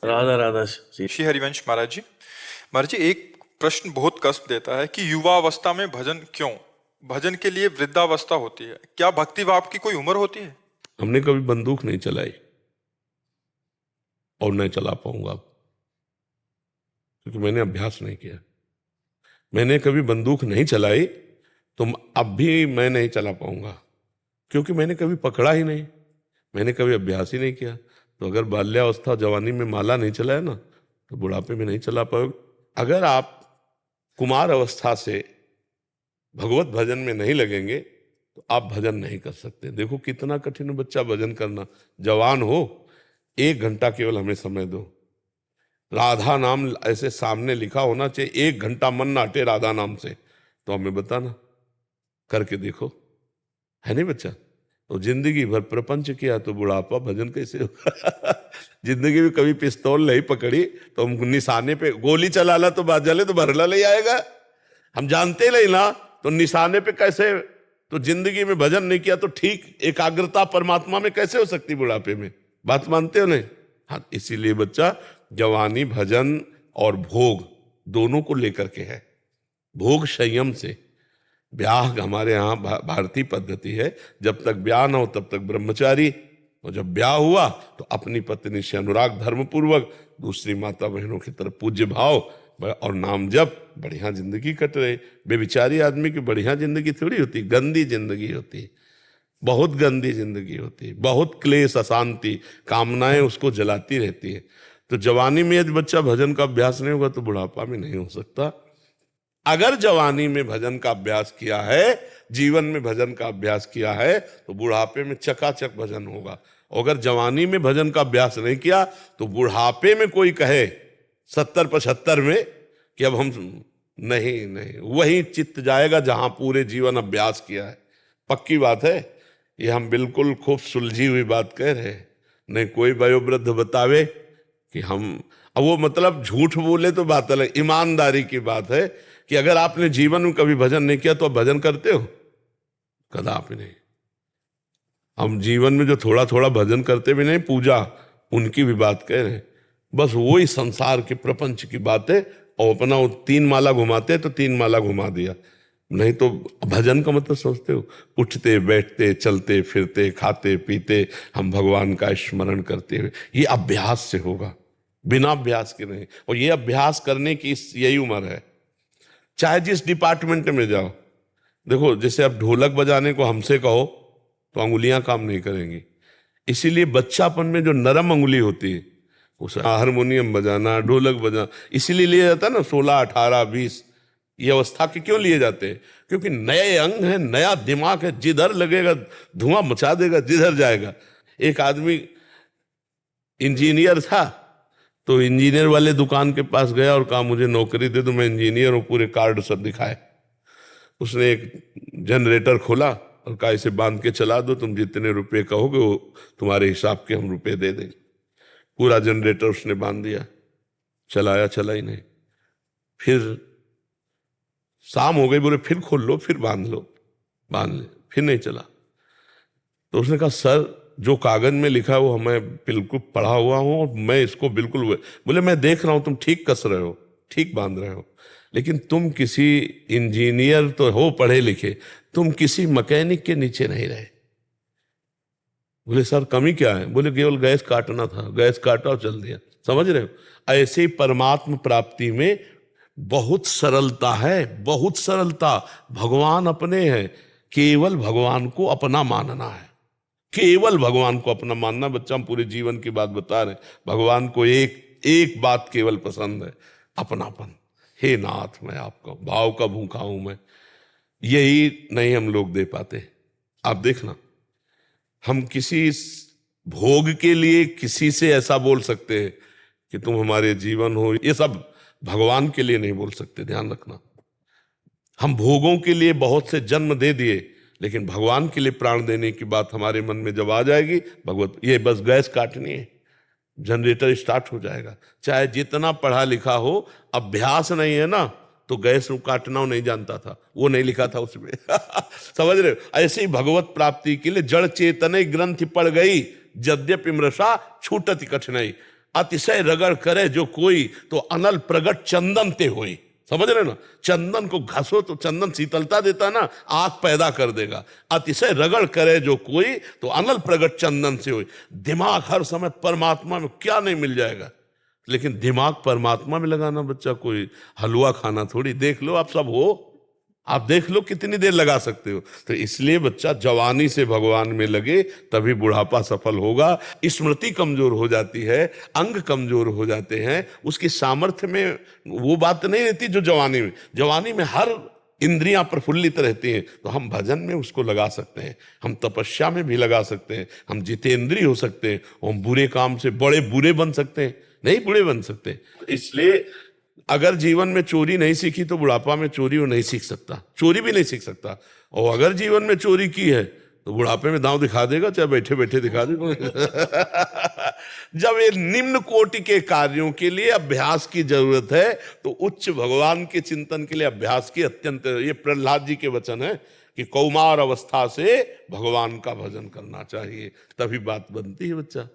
राधा राधा जी। श्री हरिवंश महाराज जी। महाराज जी, एक प्रश्न बहुत कष्ट देता है कि युवावस्था में भजन क्यों? भजन के लिए वृद्धावस्था होती है, क्या भक्ति भाव की कोई उम्र होती है? हमने कभी बंदूक नहीं चलाई और नहीं चला पाऊंगा अब, क्योंकि मैंने अभ्यास नहीं किया। मैंने कभी बंदूक नहीं चलाई तो अब भी मैं नहीं चला पाऊंगा, क्योंकि मैंने कभी पकड़ा ही नहीं, मैंने कभी अभ्यास ही नहीं किया। तो अगर बाल्यावस्था जवानी में माला नहीं चलाए ना, तो बुढ़ापे में नहीं चला पाओगे। अगर आप कुमार अवस्था से भगवत भजन में नहीं लगेंगे तो आप भजन नहीं कर सकते। देखो कितना कठिन है बच्चा भजन करना। जवान हो, 1 घंटा केवल हमें समय दो। राधा नाम ऐसे सामने लिखा होना चाहिए, 1 घंटा मन ना हटे राधा नाम से, तो हमें बताना, करके देखो, है नहीं बच्चा? तो जिंदगी भर प्रपंच किया तो बुढ़ापा भजन कैसे होगा? जिंदगी में कभी पिस्तौल नहीं पकड़ी तो हम निशाने पे गोली चला ला तो बात जले तो भरला ले आएगा। हम जानते नहीं ना, तो निशाने पे कैसे? तो जिंदगी में भजन नहीं किया तो ठीक एकाग्रता परमात्मा में कैसे हो सकती बुढ़ापे में? बात मानते हो नहीं? हाँ, इसीलिए बच्चा जवानी भजन और भोग दोनों को लेकर के है। भोग संयम से, ब्याह हमारे यहाँ भारतीय पद्धति है, जब तक ब्याह ना हो तब तक ब्रह्मचारी, और जब ब्याह हुआ तो अपनी पत्नी से अनुराग धर्मपूर्वक, दूसरी माता बहनों की तरफ पूज्य भाव और नाम जप, बढ़िया जिंदगी कट रही। बेविचारी आदमी की बढ़िया जिंदगी थोड़ी होती, गंदी जिंदगी होती, बहुत गंदी जिंदगी होती, बहुत क्लेश अशांति, कामनाएं उसको जलाती रहती है। तो जवानी में यदि बच्चा भजन का अभ्यास नहीं होगा तो बुढ़ापा में नहीं हो सकता। अगर जवानी में भजन का अभ्यास किया है, जीवन में भजन का अभ्यास किया है, तो बुढ़ापे में चकाचक भजन होगा। अगर जवानी में भजन का अभ्यास नहीं किया तो बुढ़ापे में कोई कहे 70-75 में कि अब हम नहीं, वही चित्त जाएगा जहां पूरे जीवन अभ्यास किया है। पक्की बात है, ये हम बिल्कुल खूब सुलझी हुई बात कह रहे हैं। नहीं कोई वयोवृद्ध बतावे कि हम, अब वो मतलब झूठ बोले तो बात अलग, ईमानदारी की बात है कि अगर आपने जीवन में कभी भजन नहीं किया तो आप भजन करते हो? कदापि नहीं। हम जीवन में जो थोड़ा थोड़ा भजन करते भी नहीं, पूजा उनकी भी बात कह रहे हैं। बस वही संसार के प्रपंच की बात है, और अपना 3 माला घुमाते तो 3 माला घुमा दिया। नहीं तो भजन का मतलब सोचते हो, उठते बैठते चलते फिरते खाते पीते हम भगवान का स्मरण करते हुए, ये अभ्यास से होगा, बिना अभ्यास के नहीं। और ये अभ्यास करने की यही उम्र है, चाहे जिस डिपार्टमेंट में जाओ। देखो जैसे अब ढोलक बजाने को हमसे कहो तो अंगुलियां काम नहीं करेंगी, इसीलिए बच्चापन में जो नरम अंगुली होती है, उसे हारमोनियम बजाना, ढोलक बजाना इसीलिए लिया जाता है ना, 16, 18, 20 ये अवस्था के क्यों लिए जाते हैं? क्योंकि नए अंग है, नया दिमाग है, जिधर लगेगा धुआं मचा देगा, जिधर जाएगा। एक आदमी इंजीनियर था, तो इंजीनियर वाले दुकान के पास गया और कहा मुझे नौकरी दे दो, मैं इंजीनियर हूं, पूरे कार्ड सब दिखाए। उसने एक जनरेटर खोला और कहा इसे बांध के चला दो, तुम जितने रुपए कहोगे वो तुम्हारे हिसाब के हम रुपए दे देंगे। पूरा जनरेटर उसने बांध दिया, चलाया, चला ही नहीं। फिर शाम हो गई, बोले फिर खोल लो, फिर बांध लो, बांध ले, फिर नहीं चला। तो उसने कहा सर जो कागज में लिखा है वो हमें बिल्कुल पढ़ा हुआ हूं और मैं इसको बिल्कुल, बोले मैं देख रहा हूं तुम ठीक कस रहे हो, ठीक बांध रहे हो, लेकिन तुम किसी इंजीनियर तो हो पढ़े लिखे, तुम किसी मैकेनिक के नीचे नहीं रहे। बोले सर कमी क्या है? बोले केवल गैस काटना था, गैस काटा और चल दिया। समझ रहे हो? ऐसे ही परमात्म प्राप्ति में बहुत सरलता है, बहुत सरलता। भगवान अपने हैं, केवल भगवान को अपना मानना है, केवल भगवान को अपना मानना। बच्चा हम पूरे जीवन की बात बता रहे, भगवान को एक बात केवल पसंद है, अपनापन। हे नाथ मैं आपका भाव का भूखा हूं मैं, यही नहीं हम लोग दे पाते। आप देखना, हम किसी भोग के लिए किसी से ऐसा बोल सकते हैं कि तुम हमारे जीवन हो, ये सब भगवान के लिए नहीं बोल सकते, ध्यान रखना। हम भोगों के लिए बहुत से जन्म दे दिए, लेकिन भगवान के लिए प्राण देने की बात हमारे मन में जब आ जाएगी, भगवत ये बस गैस काटनी है, जनरेटर स्टार्ट हो जाएगा। चाहे जितना पढ़ा लिखा हो, अभ्यास नहीं है ना, तो गैस काटना नहीं जानता था, वो नहीं लिखा था उसमें। समझ रहे हो? ऐसे ही भगवत प्राप्ति के लिए जड़ चेतन ग्रंथि पड़ गई, यद्यपि मृषा छूटति कठिनाई। अतिशय रगड़ करे जो कोई, तो अनल प्रगट चंदन ते होई। समझ रहे ना, चंदन को घसो तो चंदन शीतलता देता ना, आग पैदा कर देगा। अतिशय रगड़ करे जो कोई, तो अनल प्रगट चंदन से होई। दिमाग हर समय परमात्मा में क्या नहीं मिल जाएगा, लेकिन दिमाग परमात्मा में लगाना बच्चा कोई हलवा खाना थोड़ी। देख लो आप सब हो, आप देख लो कितनी देर लगा सकते हो। तो इसलिए बच्चा जवानी से भगवान में लगे, तभी बुढ़ापा सफल होगा। स्मृति कमजोर हो जाती है, अंग कमजोर हो जाते हैं, उसकी सामर्थ्य में वो बात नहीं रहती जो जवानी में। जवानी में हर इंद्रियां प्रफुल्लित रहती हैं, तो हम भजन में उसको लगा सकते हैं, हम तपस्या में भी लगा सकते हैं, हम जितेंद्रिय हो सकते हैं, हम बुरे काम से बड़े बुरे बन सकते हैं, नहीं बुरे बन सकते। इसलिए अगर जीवन में चोरी नहीं सीखी तो बुढ़ापा में चोरी वो नहीं सीख सकता, चोरी भी नहीं सीख सकता। और अगर जीवन में चोरी की है तो बुढ़ापे में दांव दिखा देगा, चाहे बैठे बैठे दिखा देगा। जब ये निम्न कोटि के कार्यों के लिए अभ्यास की जरूरत है, तो उच्च भगवान के चिंतन के लिए अभ्यास की अत्यंत, ये प्रहलाद जी के वचन है कि कौमार अवस्था से भगवान का भजन करना चाहिए, तभी बात बनती है बच्चा।